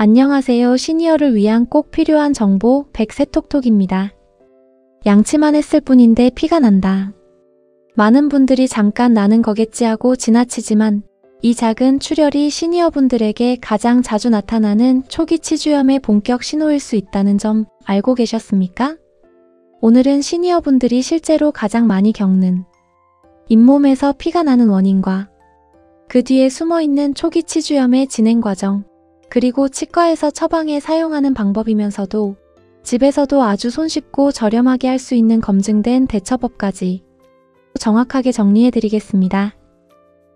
안녕하세요. 시니어를 위한 꼭 필요한 정보 100세 톡톡입니다. 양치만 했을 뿐인데 피가 난다. 많은 분들이 잠깐 나는 거겠지 하고 지나치지만 이 작은 출혈이 시니어분들에게 가장 자주 나타나는 초기 치주염의 본격 신호일 수 있다는 점 알고 계셨습니까? 오늘은 시니어분들이 실제로 가장 많이 겪는 잇몸에서 피가 나는 원인과 그 뒤에 숨어있는 초기 치주염의 진행 과정, 그리고 치과에서 처방에 사용하는 방법이면서도 집에서도 아주 손쉽고 저렴하게 할 수 있는 검증된 대처법까지 정확하게 정리해드리겠습니다.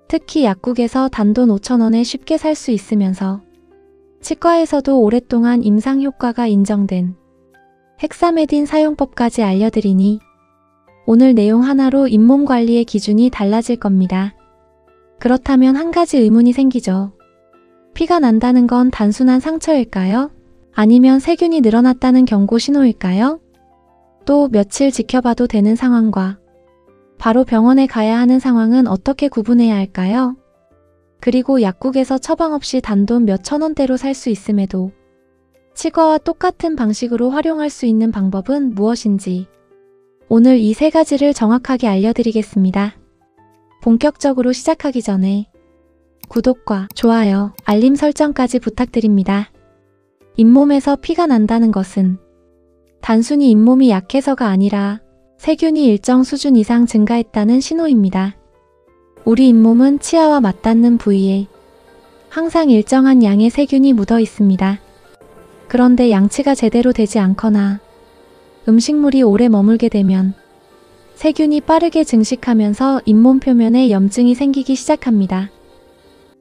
특히 약국에서 단돈 5,000원에 쉽게 살 수 있으면서 치과에서도 오랫동안 임상 효과가 인정된 헥사메딘 사용법까지 알려드리니 오늘 내용 하나로 잇몸 관리의 기준이 달라질 겁니다. 그렇다면 한 가지 의문이 생기죠. 피가 난다는 건 단순한 상처일까요? 아니면 세균이 늘어났다는 경고 신호일까요? 또 며칠 지켜봐도 되는 상황과 바로 병원에 가야 하는 상황은 어떻게 구분해야 할까요? 그리고 약국에서 처방 없이 단돈 몇천 원대로 살 수 있음에도 치과와 똑같은 방식으로 활용할 수 있는 방법은 무엇인지 오늘 이 세 가지를 정확하게 알려드리겠습니다. 본격적으로 시작하기 전에 구독과 좋아요, 알림 설정까지 부탁드립니다. 잇몸에서 피가 난다는 것은 단순히 잇몸이 약해서가 아니라 세균이 일정 수준 이상 증가했다는 신호입니다. 우리 잇몸은 치아와 맞닿는 부위에 항상 일정한 양의 세균이 묻어 있습니다. 그런데 양치가 제대로 되지 않거나 음식물이 오래 머물게 되면 세균이 빠르게 증식하면서 잇몸 표면에 염증이 생기기 시작합니다.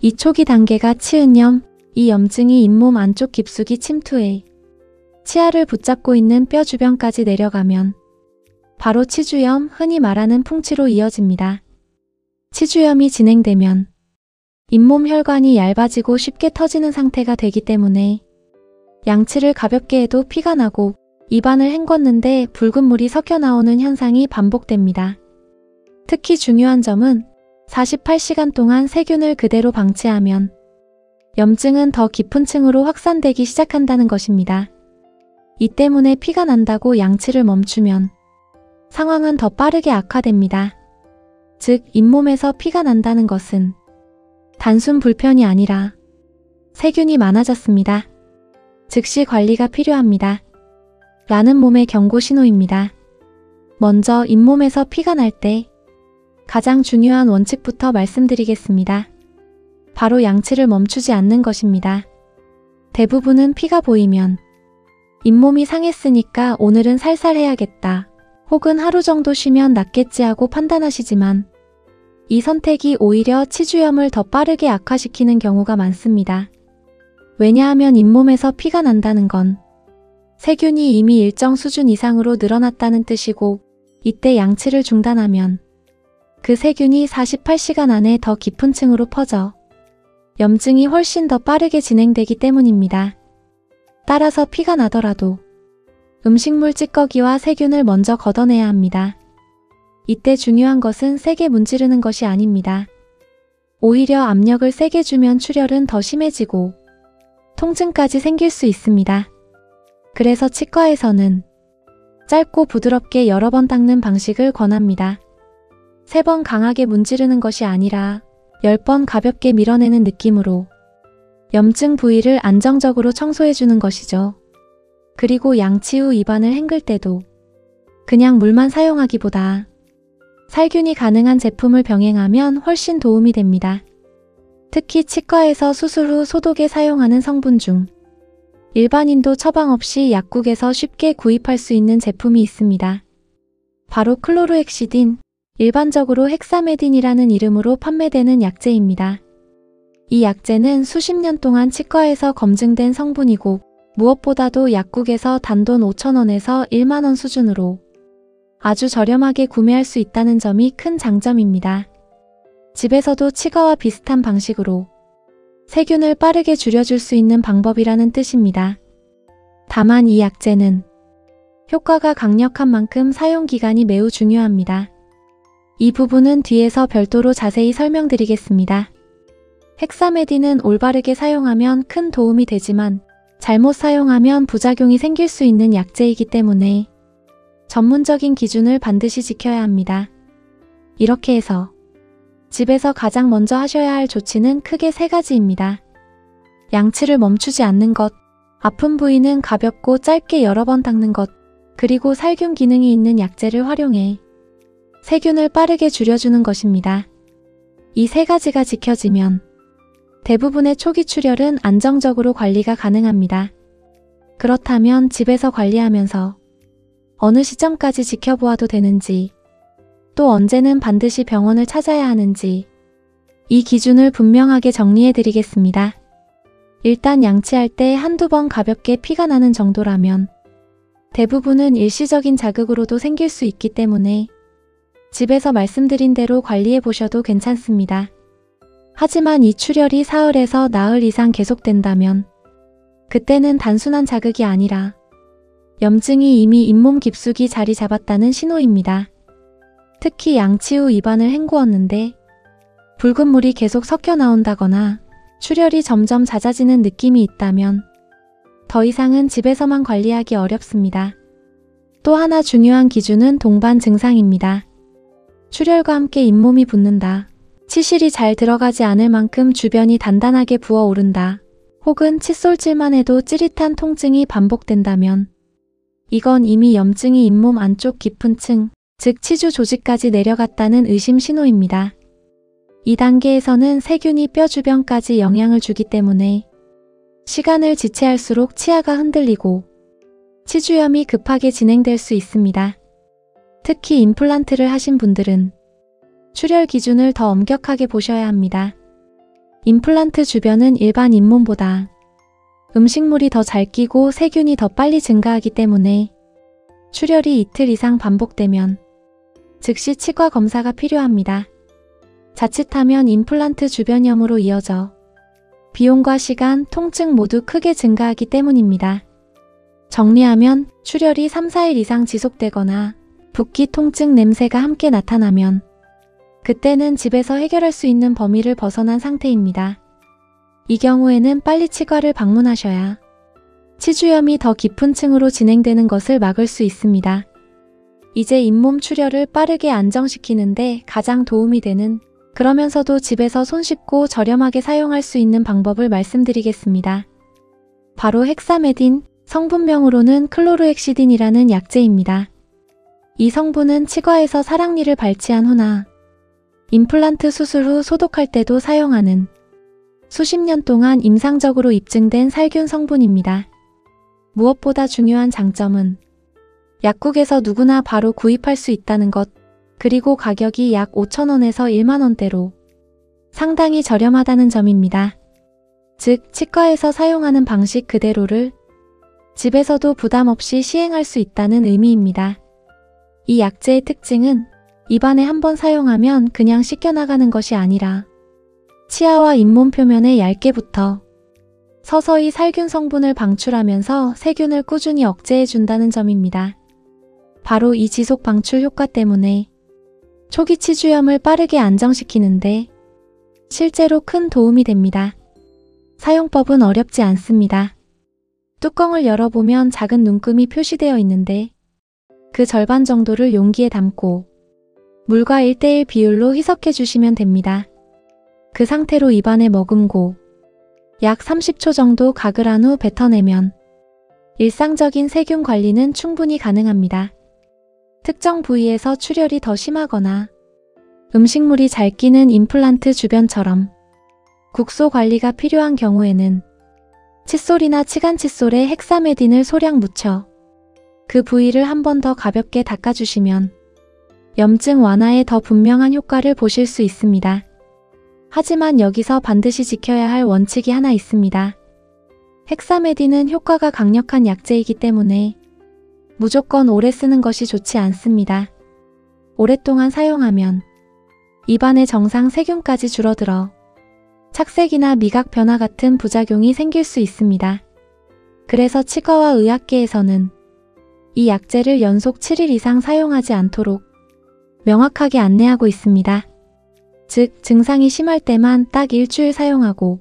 이 초기 단계가 치은염, 이 염증이 잇몸 안쪽 깊숙이 침투해 치아를 붙잡고 있는 뼈 주변까지 내려가면 바로 치주염, 흔히 말하는 풍치로 이어집니다. 치주염이 진행되면 잇몸 혈관이 얇아지고 쉽게 터지는 상태가 되기 때문에 양치를 가볍게 해도 피가 나고 입안을 헹궜는데 붉은 물이 섞여 나오는 현상이 반복됩니다. 특히 중요한 점은 48시간 동안 세균을 그대로 방치하면 염증은 더 깊은 층으로 확산되기 시작한다는 것입니다. 이 때문에 피가 난다고 양치를 멈추면 상황은 더 빠르게 악화됩니다. 즉, 잇몸에서 피가 난다는 것은 단순 불편이 아니라 세균이 많아졌습니다. 즉시 관리가 필요합니다. 라는 몸의 경고 신호입니다. 먼저 잇몸에서 피가 날 때 가장 중요한 원칙부터 말씀드리겠습니다. 바로 양치를 멈추지 않는 것입니다. 대부분은 피가 보이면 잇몸이 상했으니까 오늘은 살살 해야겠다, 혹은 하루 정도 쉬면 낫겠지 하고 판단하시지만 이 선택이 오히려 치주염을 더 빠르게 악화시키는 경우가 많습니다. 왜냐하면 잇몸에서 피가 난다는 건 세균이 이미 일정 수준 이상으로 늘어났다는 뜻이고, 이때 양치를 중단하면 그 세균이 48시간 안에 더 깊은 층으로 퍼져 염증이 훨씬 더 빠르게 진행되기 때문입니다. 따라서 피가 나더라도 음식물 찌꺼기와 세균을 먼저 걷어내야 합니다. 이때 중요한 것은 세게 문지르는 것이 아닙니다. 오히려 압력을 세게 주면 출혈은 더 심해지고 통증까지 생길 수 있습니다. 그래서 치과에서는 짧고 부드럽게 여러 번 닦는 방식을 권합니다. 3번 강하게 문지르는 것이 아니라 10번 가볍게 밀어내는 느낌으로 염증 부위를 안정적으로 청소해주는 것이죠. 그리고 양치 후 입안을 헹굴 때도 그냥 물만 사용하기보다 살균이 가능한 제품을 병행하면 훨씬 도움이 됩니다. 특히 치과에서 수술 후 소독에 사용하는 성분 중 일반인도 처방 없이 약국에서 쉽게 구입할 수 있는 제품이 있습니다. 바로 클로르헥시딘, 일반적으로 헥사메딘이라는 이름으로 판매되는 약재입니다. 이 약재는 수십 년 동안 치과에서 검증된 성분이고 무엇보다도 약국에서 단돈 5,000원에서 1만원 수준으로 아주 저렴하게 구매할 수 있다는 점이 큰 장점입니다. 집에서도 치과와 비슷한 방식으로 세균을 빠르게 줄여줄 수 있는 방법이라는 뜻입니다. 다만 이 약재는 효과가 강력한 만큼 사용기간이 매우 중요합니다. 이 부분은 뒤에서 별도로 자세히 설명드리겠습니다. 헥사메딘은 올바르게 사용하면 큰 도움이 되지만 잘못 사용하면 부작용이 생길 수 있는 약재이기 때문에 전문적인 기준을 반드시 지켜야 합니다. 이렇게 해서 집에서 가장 먼저 하셔야 할 조치는 크게 3가지입니다. 양치를 멈추지 않는 것, 아픈 부위는 가볍고 짧게 여러 번 닦는 것, 그리고 살균 기능이 있는 약재를 활용해 세균을 빠르게 줄여주는 것입니다. 이 3가지가 지켜지면 대부분의 초기 출혈은 안정적으로 관리가 가능합니다. 그렇다면 집에서 관리하면서 어느 시점까지 지켜보아도 되는지, 또 언제는 반드시 병원을 찾아야 하는지, 이 기준을 분명하게 정리해 드리겠습니다. 일단 양치할 때 한두 번 가볍게 피가 나는 정도라면 대부분은 일시적인 자극으로도 생길 수 있기 때문에 집에서 말씀드린 대로 관리해 보셔도 괜찮습니다. 하지만 이 출혈이 사흘에서 나흘 이상 계속된다면 그때는 단순한 자극이 아니라 염증이 이미 잇몸 깊숙이 자리 잡았다는 신호입니다. 특히 양치 후 입안을 헹구었는데 붉은 물이 계속 섞여 나온다거나 출혈이 점점 잦아지는 느낌이 있다면 더 이상은 집에서만 관리하기 어렵습니다. 또 하나 중요한 기준은 동반 증상입니다. 출혈과 함께 잇몸이 붓는다, 치실이 잘 들어가지 않을 만큼 주변이 단단하게 부어오른다, 혹은 칫솔질만 해도 찌릿한 통증이 반복된다면 이건 이미 염증이 잇몸 안쪽 깊은 층, 즉 치주 조직까지 내려갔다는 의심 신호입니다. 이 단계에서는 세균이 뼈 주변까지 영향을 주기 때문에 시간을 지체할수록 치아가 흔들리고 치주염이 급하게 진행될 수 있습니다. 특히 임플란트를 하신 분들은 출혈 기준을 더 엄격하게 보셔야 합니다. 임플란트 주변은 일반 잇몸보다 음식물이 더 잘 끼고 세균이 더 빨리 증가하기 때문에 출혈이 이틀 이상 반복되면 즉시 치과 검사가 필요합니다. 자칫하면 임플란트 주변염으로 이어져 비용과 시간, 통증 모두 크게 증가하기 때문입니다. 정리하면 출혈이 3, 4일 이상 지속되거나 붓기, 통증, 냄새가 함께 나타나면 그때는 집에서 해결할 수 있는 범위를 벗어난 상태입니다. 이 경우에는 빨리 치과를 방문하셔야 치주염이 더 깊은 층으로 진행되는 것을 막을 수 있습니다. 이제 잇몸 출혈을 빠르게 안정시키는데 가장 도움이 되는, 그러면서도 집에서 손쉽고 저렴하게 사용할 수 있는 방법을 말씀드리겠습니다. 바로 헥사메딘, 성분명으로는 클로르헥시딘이라는 약재입니다. 이 성분은 치과에서 사랑니를 발치한 후나 임플란트 수술 후 소독할 때도 사용하는 수십 년 동안 임상적으로 입증된 살균 성분입니다. 무엇보다 중요한 장점은 약국에서 누구나 바로 구입할 수 있다는 것, 그리고 가격이 약 5,000원에서 10,000원대로 상당히 저렴하다는 점입니다. 즉, 치과에서 사용하는 방식 그대로를 집에서도 부담 없이 시행할 수 있다는 의미입니다. 이 약재의 특징은 입안에 한번 사용하면 그냥 씻겨나가는 것이 아니라 치아와 잇몸 표면에 얇게 붙어 서서히 살균 성분을 방출하면서 세균을 꾸준히 억제해준다는 점입니다. 바로 이 지속 방출 효과 때문에 초기 치주염을 빠르게 안정시키는데 실제로 큰 도움이 됩니다. 사용법은 어렵지 않습니다. 뚜껑을 열어보면 작은 눈금이 표시되어 있는데 그 절반 정도를 용기에 담고 물과 1:1 비율로 희석해 주시면 됩니다. 그 상태로 입안에 머금고 약 30초 정도 가글한 후 뱉어내면 일상적인 세균 관리는 충분히 가능합니다. 특정 부위에서 출혈이 더 심하거나 음식물이 잘 끼는 임플란트 주변처럼 국소 관리가 필요한 경우에는 칫솔이나 치간칫솔에 헥사메딘을 소량 묻혀 그 부위를 한 번 더 가볍게 닦아주시면 염증 완화에 더 분명한 효과를 보실 수 있습니다. 하지만 여기서 반드시 지켜야 할 원칙이 하나 있습니다. 헥사메딘은 효과가 강력한 약재이기 때문에 무조건 오래 쓰는 것이 좋지 않습니다. 오랫동안 사용하면 입안의 정상 세균까지 줄어들어 착색이나 미각 변화 같은 부작용이 생길 수 있습니다. 그래서 치과와 의학계에서는 이 약재를 연속 7일 이상 사용하지 않도록 명확하게 안내하고 있습니다. 즉, 증상이 심할 때만 딱 일주일 사용하고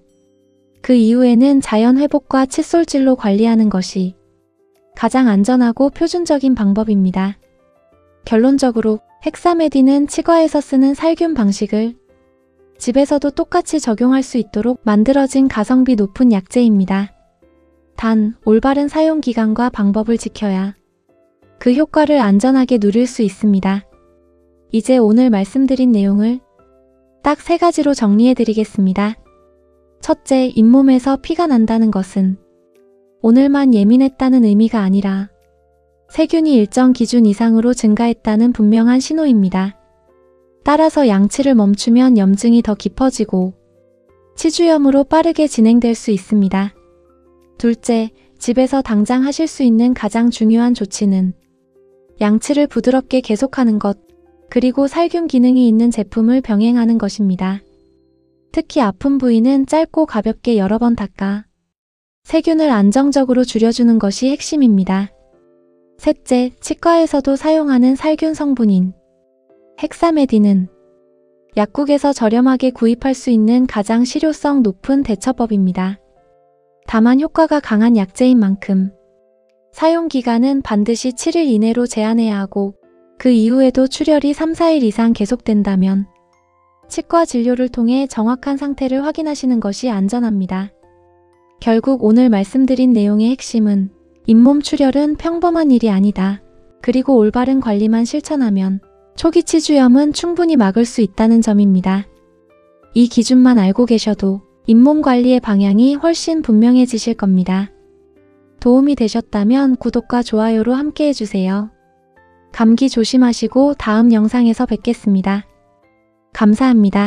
그 이후에는 자연 회복과 칫솔질로 관리하는 것이 가장 안전하고 표준적인 방법입니다. 결론적으로 헥사메딘은 치과에서 쓰는 살균 방식을 집에서도 똑같이 적용할 수 있도록 만들어진 가성비 높은 약재입니다. 단, 올바른 사용 기간과 방법을 지켜야 그 효과를 안전하게 누릴 수 있습니다. 이제 오늘 말씀드린 내용을 딱 3가지로 정리해드리겠습니다. 첫째, 잇몸에서 피가 난다는 것은 오늘만 예민했다는 의미가 아니라 세균이 일정 기준 이상으로 증가했다는 분명한 신호입니다. 따라서 양치를 멈추면 염증이 더 깊어지고 치주염으로 빠르게 진행될 수 있습니다. 둘째, 집에서 당장 하실 수 있는 가장 중요한 조치는 양치를 부드럽게 계속하는 것, 그리고 살균 기능이 있는 제품을 병행하는 것입니다. 특히 아픈 부위는 짧고 가볍게 여러 번 닦아 세균을 안정적으로 줄여주는 것이 핵심입니다. 셋째, 치과에서도 사용하는 살균 성분인 헥사메딘은 약국에서 저렴하게 구입할 수 있는 가장 실효성 높은 대처법입니다. 다만 효과가 강한 약재인 만큼 사용 기간은 반드시 7일 이내로 제한해야 하고 그 이후에도 출혈이 3-4일 이상 계속된다면 치과 진료를 통해 정확한 상태를 확인하시는 것이 안전합니다. 결국 오늘 말씀드린 내용의 핵심은 잇몸 출혈은 평범한 일이 아니다. 그리고 올바른 관리만 실천하면 초기 치주염은 충분히 막을 수 있다는 점입니다. 이 기준만 알고 계셔도 잇몸 관리의 방향이 훨씬 분명해지실 겁니다. 도움이 되셨다면 구독과 좋아요로 함께 해주세요. 감기 조심하시고 다음 영상에서 뵙겠습니다. 감사합니다.